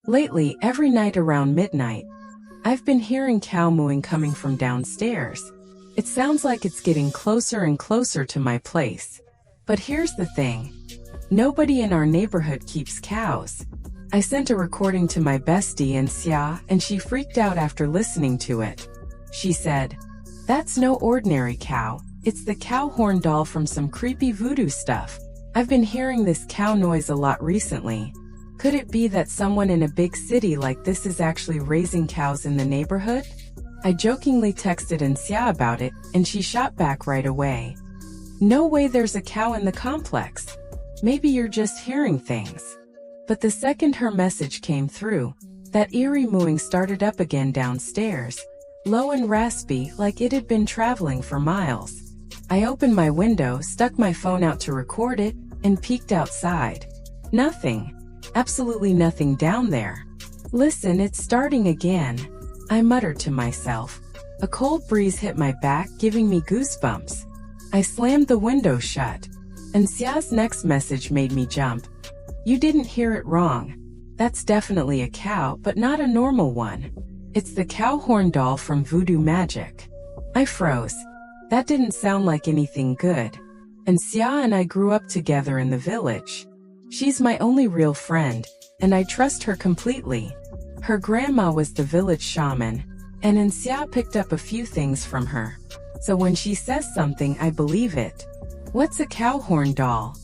Lately, every night around midnight, I've been hearing cow mooing coming from downstairs. It sounds like it's getting closer and closer to my place. But here's the thing. Nobody in our neighborhood keeps cows. I sent a recording to my bestie Xia, and she freaked out after listening to it. She said, "That's no ordinary cow. It's the cow horn doll from some creepy voodoo stuff. I've been hearing this cow noise a lot recently. Could it be that someone in a big city like this is actually raising cows in the neighborhood?" I jokingly texted Xia about it, and she shot back right away. "No way there's a cow in the complex. Maybe you're just hearing things." But the second her message came through, that eerie mooing started up again downstairs, low and raspy like it had been traveling for miles. I opened my window, stuck my phone out to record it, and peeked outside. Nothing. Absolutely nothing down there. "Listen, it's starting again," I muttered to myself. A cold breeze hit my back, giving me goosebumps. I slammed the window shut. And Xia's next message made me jump. "You didn't hear it wrong. That's definitely a cow, but not a normal one. It's the cow horn doll from Voodoo Magic." I froze. That didn't sound like anything good. And Xia and I grew up together in the village. She's my only real friend, and I trust her completely. Her grandma was the village shaman, and Xia picked up a few things from her. So when she says something, I believe it. "What's a cow horn doll?"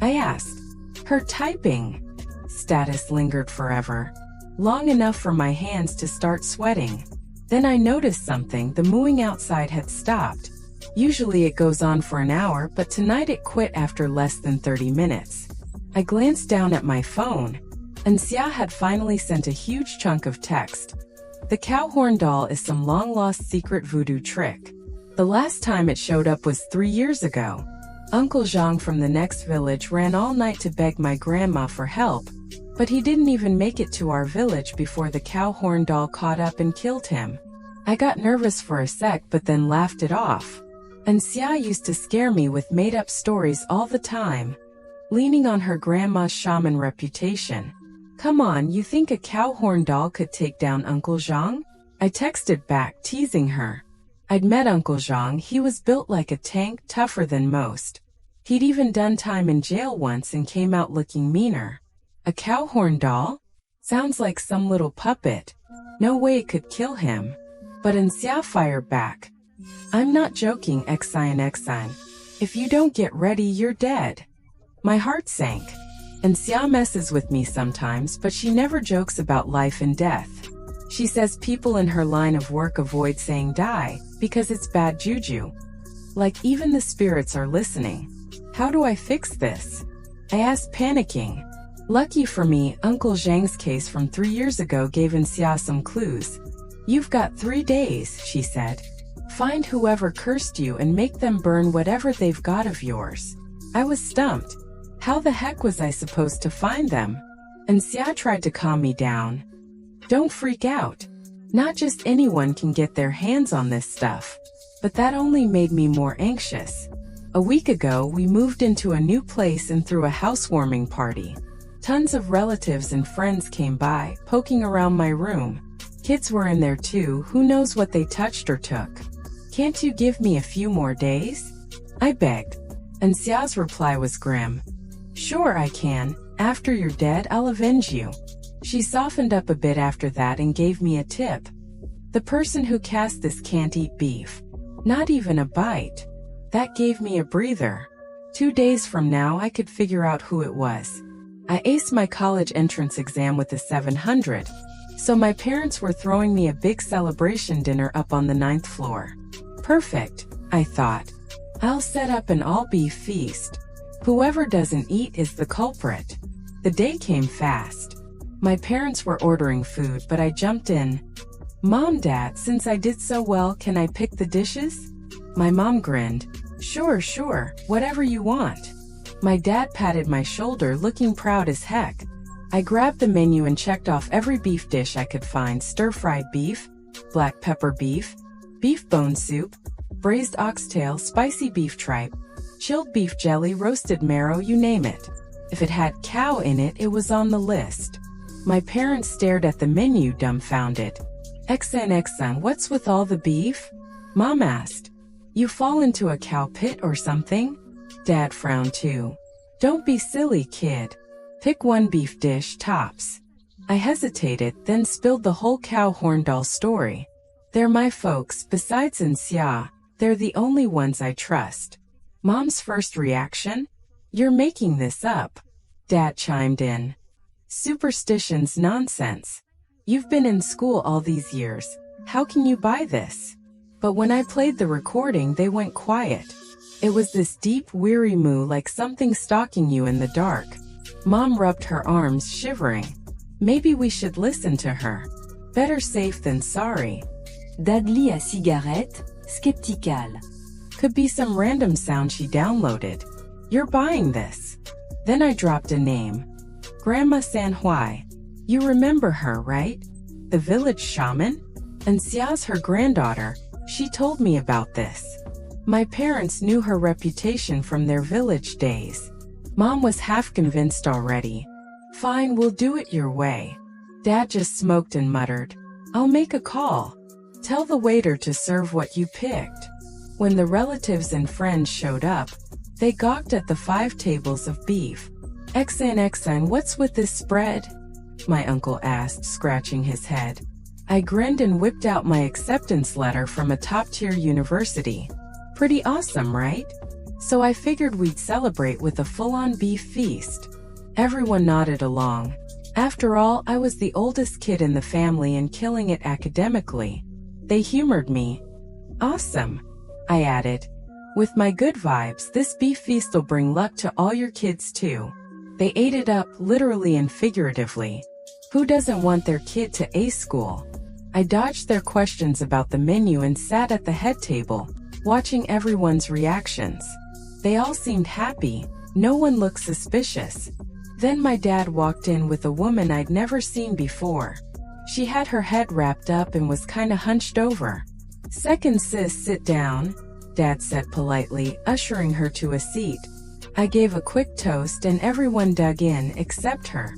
I asked. Her typing status lingered forever, long enough for my hands to start sweating. Then I noticed something. The mooing outside had stopped. Usually it goes on for an hour, but tonight it quit after less than 30 minutes. I glanced down at my phone, and Xia had finally sent a huge chunk of text. The cow horn doll is some long-lost secret voodoo trick. The last time it showed up was 3 years ago. Uncle Zhang from the next village ran all night to beg my grandma for help, but he didn't even make it to our village before the cow horn doll caught up and killed him. I got nervous for a sec but then laughed it off. And Xia used to scare me with made-up stories all the time, leaning on her grandma's shaman reputation. "Come on, you think a cow horn doll could take down Uncle Zhang?" I texted back, teasing her. I'd met Uncle Zhang. He was built like a tank, tougher than most. He'd even done time in jail once and came out looking meaner. A cow horn doll? Sounds like some little puppet. No way it could kill him. But Xia fired back. "I'm not joking, Xine. If you don't get ready, you're dead." My heart sank. Xia messes with me sometimes, but she never jokes about life and death. She says people in her line of work avoid saying die, because it's bad juju. Like even the spirits are listening. How do I fix this? I asked, panicking. Lucky for me, Uncle Zhang's case from 3 years ago gave Xia some clues. "You've got 3 days," she said. "Find whoever cursed you and make them burn whatever they've got of yours." I was stumped. How the heck was I supposed to find them? Xia tried to calm me down. "Don't freak out. Not just anyone can get their hands on this stuff." But that only made me more anxious. A week ago, we moved into a new place and threw a housewarming party. Tons of relatives and friends came by, poking around my room. Kids were in there too. Who knows what they touched or took? "Can't you give me a few more days?" I begged. Xia's reply was grim. "Sure I can. After you're dead, I'll avenge you." She softened up a bit after that and gave me a tip. "The person who cast this can't eat beef. Not even a bite." That gave me a breather. 2 days from now I could figure out who it was. I aced my college entrance exam with a 700, so my parents were throwing me a big celebration dinner up on the 9th floor. Perfect, I thought. I'll set up an all-beef feast. Whoever doesn't eat is the culprit. The day came fast. My parents were ordering food, but I jumped in. "Mom, Dad, since I did so well, can I pick the dishes?" My mom grinned. Sure, whatever you want." My dad patted my shoulder, looking proud as heck. I grabbed the menu and checked off every beef dish I could find: stir-fried beef, black pepper beef, beef bone soup, braised oxtail, spicy beef tripe, chilled beef jelly, roasted marrow, you name it. If it had cow in it, it was on the list. My parents stared at the menu dumbfounded. XNXN, what's with all the beef? Mom asked. You fall into a cow pit or something? Dad frowned too. Don't be silly, kid. Pick one beef dish tops. I hesitated, then spilled the whole cow horndal story. They're my folks, besides Xia, they're the only ones I trust. Mom's first reaction? You're making this up. Dad chimed in. Superstitions nonsense. You've been in school all these years. How can you buy this? But when I played the recording, they went quiet. It was this deep, weary moo like something stalking you in the dark. Mom rubbed her arms, shivering. Maybe we should listen to her. Better safe than sorry. Dad lit à cigarette, skeptical. Could be some random sound she downloaded. You're buying this. Then I dropped a name. Grandma Sanhui. You remember her, right? The village shaman? And Xia's her granddaughter. She told me about this. My parents knew her reputation from their village days. Mom was half convinced already. Fine, we'll do it your way. Dad just smoked and muttered. I'll make a call. Tell the waiter to serve what you picked. When the relatives and friends showed up, they gawked at the 5 tables of beef. XNXN, what's with this spread? My uncle asked, scratching his head. I grinned and whipped out my acceptance letter from a top-tier university. Pretty awesome, right? So I figured we'd celebrate with a full-on beef feast. Everyone nodded along. After all, I was the oldest kid in the family and killing it academically. They humored me. Awesome, I added. With my good vibes, this beef feast'll bring luck to all your kids too. They ate it up, literally and figuratively. Who doesn't want their kid to ace school? I dodged their questions about the menu and sat at the head table, watching everyone's reactions. They all seemed happy. No one looked suspicious. Then my dad walked in with a woman I'd never seen before. She had her head wrapped up and was kinda hunched over. Second sis, sit down, Dad said politely, ushering her to a seat. I gave a quick toast and everyone dug in except her.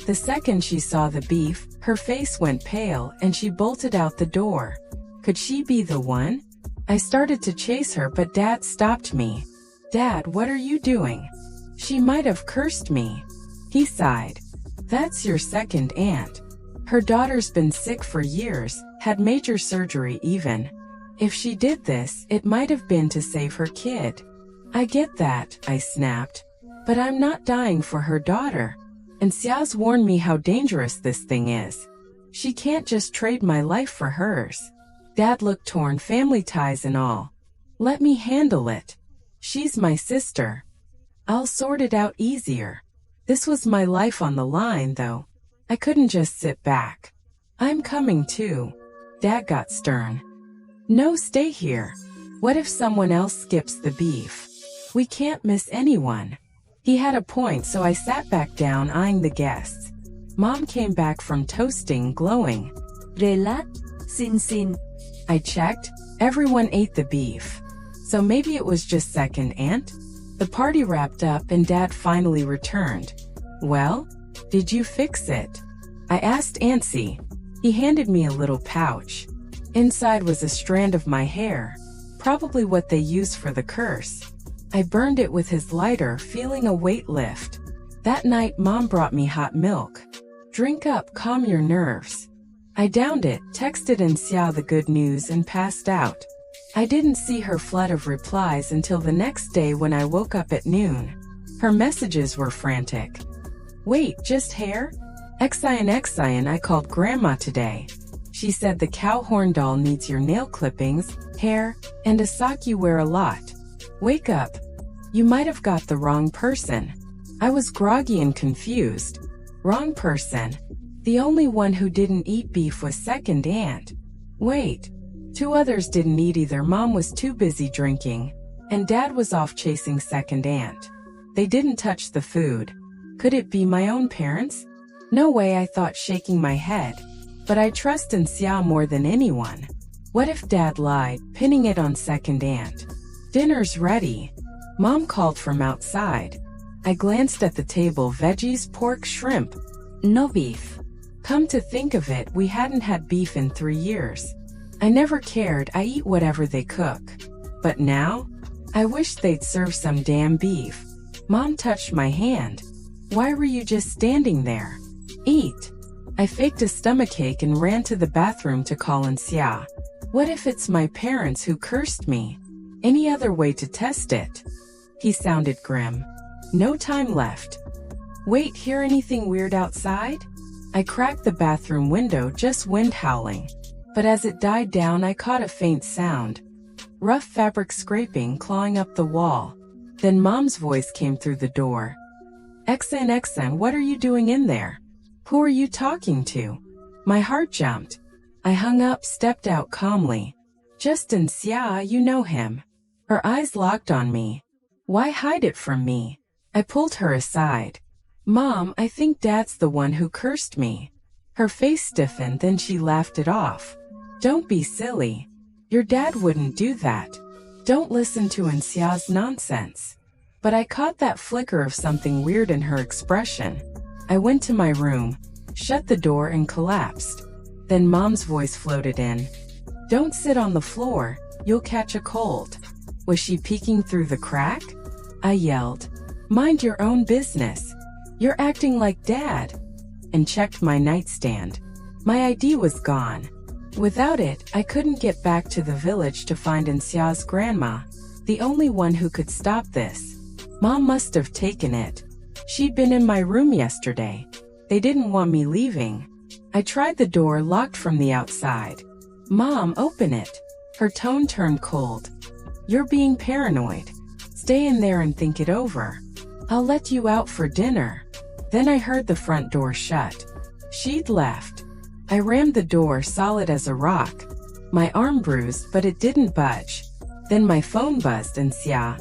The second she saw the beef, her face went pale and she bolted out the door. Could she be the one? I started to chase her, but Dad stopped me. Dad, what are you doing? She might have cursed me. He sighed. That's your second aunt. Her daughter's been sick for years, had major surgery even. If she did this, it might have been to save her kid. I get that, I snapped. But I'm not dying for her daughter. And Xia's warned me how dangerous this thing is. She can't just trade my life for hers. Dad looked torn, family ties and all. Let me handle it. She's my sister. I'll sort it out easier. This was my life on the line, though. I couldn't just sit back. I'm coming too. Dad got stern. No, stay here. What if someone else skips the beef? We can't miss anyone. He had a point, so I sat back down, eyeing the guests. Mom came back from toasting, glowing. Rela, sin. I checked. Everyone ate the beef. So maybe it was just second aunt? The party wrapped up and Dad finally returned. Well, did you fix it? I asked antsy. He handed me a little pouch. Inside was a strand of my hair, probably what they used for the curse. I burned it with his lighter, feeling a weight lift. That night, Mom brought me hot milk. Drink up, calm your nerves. I downed it, texted Xia the good news and passed out. I didn't see her flood of replies until the next day when I woke up at noon. Her messages were frantic. Wait, just hair? Xion, I called Grandma today. She said the cow horn doll needs your nail clippings, hair, and a sock you wear a lot. Wake up. You might have got the wrong person. I was groggy and confused. Wrong person. The only one who didn't eat beef was second aunt. Wait. 2 others didn't eat either. Mom was too busy drinking, and Dad was off chasing second aunt. They didn't touch the food. Could it be my own parents? No way, I thought, shaking my head. But I trust in Xia more than anyone. What if Dad lied, pinning it on second aunt? Dinner's ready. Mom called from outside. I glanced at the table. Veggies, pork, shrimp. No beef. Come to think of it, we hadn't had beef in 3 years. I never cared, I eat whatever they cook. But now? I wish they'd serve some damn beef. Mom touched my hand. Why were you just standing there? Eat. I faked a stomachache and ran to the bathroom to call Xia. What if it's my parents who cursed me? Any other way to test it? He sounded grim. No time left. Wait, hear anything weird outside? I cracked the bathroom window, just wind howling. But as it died down, I caught a faint sound. Rough fabric scraping, clawing up the wall. Then Mom's voice came through the door. Xan, what are you doing in there? Who are you talking to? My heart jumped. I hung up, stepped out calmly. Justin Xia, you know him. Her eyes locked on me. Why hide it from me? I pulled her aside. Mom, I think Dad's the one who cursed me. Her face stiffened, then she laughed it off. Don't be silly. Your dad wouldn't do that. Don't listen to Xia's nonsense. But I caught that flicker of something weird in her expression. I went to my room, shut the door and collapsed. Then Mom's voice floated in. Don't sit on the floor, you'll catch a cold. Was she peeking through the crack? I yelled. Mind your own business. You're acting like Dad. And checked my nightstand. My ID was gone. Without it, I couldn't get back to the village to find Xia's grandma, the only one who could stop this. Mom must have taken it. She'd been in my room yesterday. They didn't want me leaving. I tried the door, locked from the outside. Mom, open it. Her tone turned cold. You're being paranoid. Stay in there and think it over. I'll let you out for dinner. Then I heard the front door shut. She'd left. I rammed the door solid as a rock. My arm bruised, but it didn't budge. Then my phone buzzed and Xia.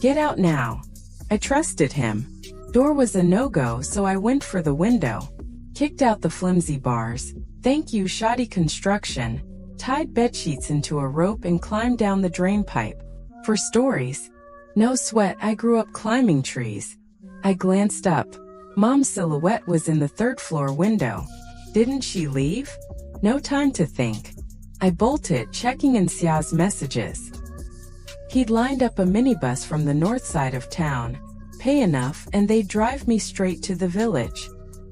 Get out now. I trusted him. Door was a no-go, so I went for the window. Kicked out the flimsy bars. Thank you, shoddy construction. Tied bedsheets into a rope and climbed down the drain pipe. For stories. No sweat, I grew up climbing trees. I glanced up. Mom's silhouette was in the third-floor window. Didn't she leave? No time to think. I bolted, checking Xia's messages. He'd lined up a minibus from the north side of town. Pay enough, and they'd drive me straight to the village.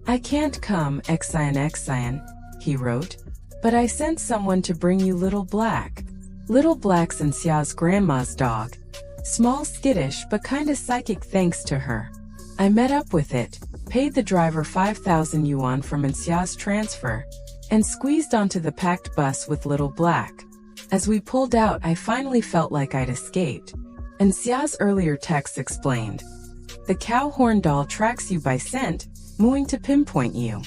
I can't come, Xian, he wrote. But I sent someone to bring you Little Black. Little Black's Xia's grandma's dog. Small, skittish, but kinda psychic thanks to her. I met up with it, paid the driver 5,000 yuan from Xia's transfer, and squeezed onto the packed bus with Little Black. As we pulled out, I finally felt like I'd escaped. Xia's earlier text explained. The cow horn doll tracks you by scent, mooing to pinpoint you.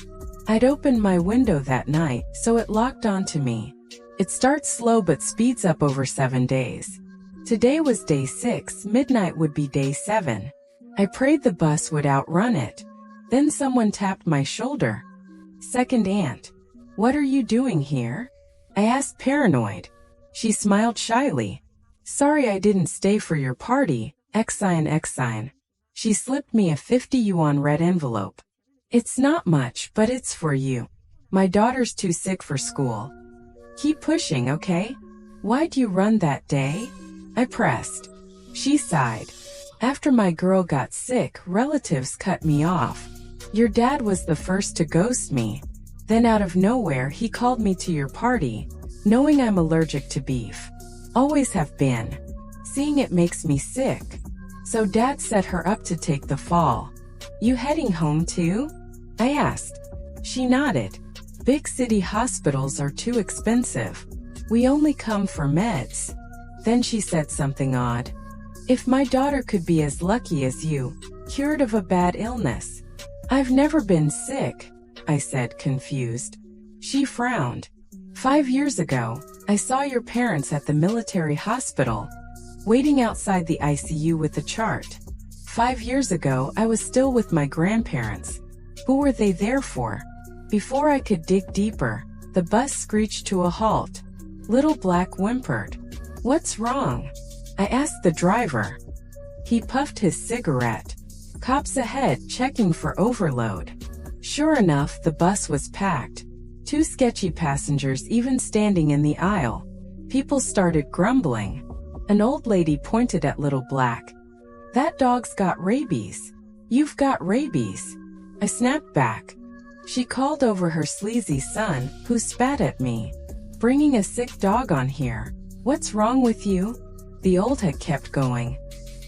I'd opened my window that night, so it locked onto me. It starts slow but speeds up over 7 days. Today was day 6, midnight would be day 7. I prayed the bus would outrun it. Then someone tapped my shoulder. Second aunt. What are you doing here? I asked, paranoid. She smiled shyly. Sorry I didn't stay for your party, Xian. She slipped me a 50 yuan red envelope. It's not much, but it's for you. My daughter's too sick for school. Keep pushing, okay? Why'd you run that day? I pressed. She sighed. After my girl got sick, relatives cut me off. Your dad was the first to ghost me. Then out of nowhere, he called me to your party, knowing I'm allergic to beef. Always have been. Seeing it makes me sick. So Dad set her up to take the fall. You heading home too? I asked. She nodded. Big city hospitals are too expensive. We only come for meds. Then she said something odd. If my daughter could be as lucky as you, cured of a bad illness. I've never been sick, I said, confused. She frowned. 5 years ago, I saw your parents at the military hospital, waiting outside the ICU with a chart. 5 years ago, I was still with my grandparents. Who were they there for? Before I could dig deeper, the bus screeched to a halt. Little Black whimpered. What's wrong? I asked the driver. He puffed his cigarette. Cops ahead, checking for overload. Sure enough, the bus was packed. 2 sketchy passengers even standing in the aisle. People started grumbling. An old lady pointed at Little Black. "That dog's got rabies. You've got rabies." I snapped back. She called over her sleazy son, who spat at me. "Bringing a sick dog on here. What's wrong with you?" The old hag kept going.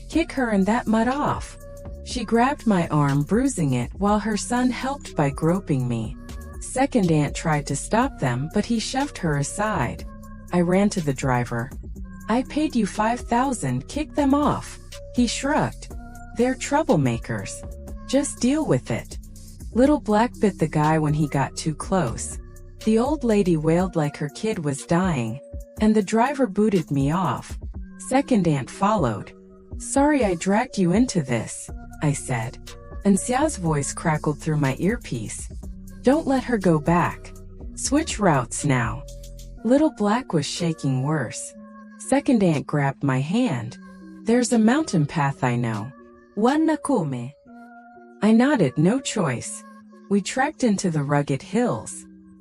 "Kick her and that mutt off." She grabbed my arm, bruising it, while her son helped by groping me. Second aunt tried to stop them, but he shoved her aside. I ran to the driver. "I paid you 5,000, kick them off." He shrugged. "They're troublemakers. Just deal with it." Little Black bit the guy when he got too close. The old lady wailed like her kid was dying, and the driver booted me off. Second aunt followed. "Sorry I dragged you into this," I said. And Xia's voice crackled through my earpiece. "Don't let her go back. Switch routes now." Little Black was shaking worse. Second aunt grabbed my hand. "There's a mountain path I know." "Wanna come?" I nodded, no choice. We trekked into the rugged hills.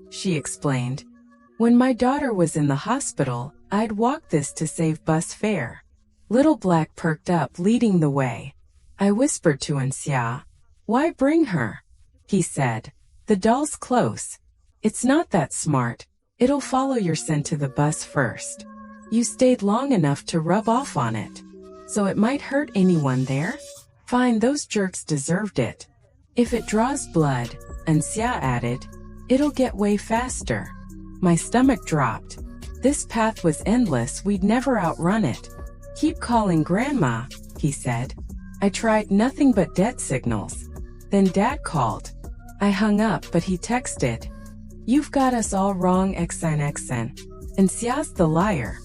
She explained. "When my daughter was in the hospital, I'd walk this to save bus fare." Little Black perked up, leading the way. I whispered to Xia. "Why bring her?" He said. "The doll's close. It's not that smart. It'll follow your scent to the bus first. You stayed long enough to rub off on it. So it might hurt anyone there? Fine, those jerks deserved it. If it draws blood," and Xia added, "it'll get way faster." My stomach dropped. This path was endless, we'd never outrun it. "Keep calling Grandma," he said. I tried, nothing but dead signals. Then Dad called. I hung up, but he texted, "You've got us all wrong, XNXN. And Xia's the liar.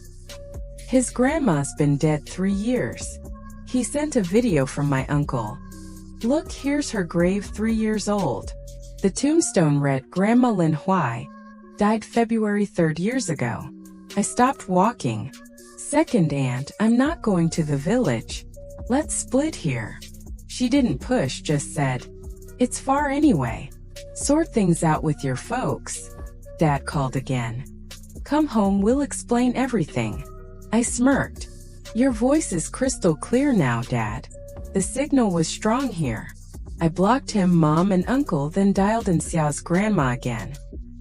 His grandma's been dead 3 years." He sent a video from my uncle. "Look, here's her grave, 3 years old." The tombstone read, "Grandma Lin Huai. Died February 3rd years ago." I stopped walking. "Second aunt, I'm not going to the village. Let's split here." She didn't push, just said, "It's far anyway. Sort things out with your folks." Dad called again. "Come home, we'll explain everything." I smirked. "Your voice is crystal clear now, Dad. The signal was strong here." I blocked him, Mom and Uncle, then dialed in Xiao's grandma again.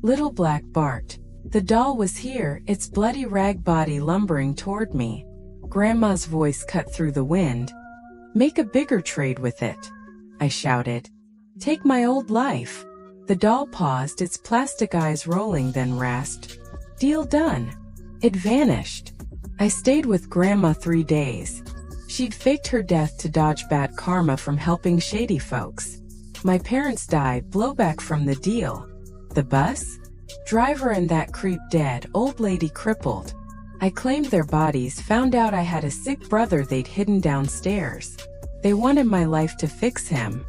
Little Black barked. The doll was here, its bloody rag body lumbering toward me. Grandma's voice cut through the wind. "Make a bigger trade with it," I shouted. "Take my old life." The doll paused, its plastic eyes rolling, then rasped, "Deal done." It vanished. I stayed with Grandma 3 days. She'd faked her death to dodge bad karma from helping shady folks. My parents died, blowback from the deal. The bus? Driver and that creep dead, old lady crippled. I claimed their bodies, found out I had a sick brother they'd hidden downstairs. They wanted my life to fix him.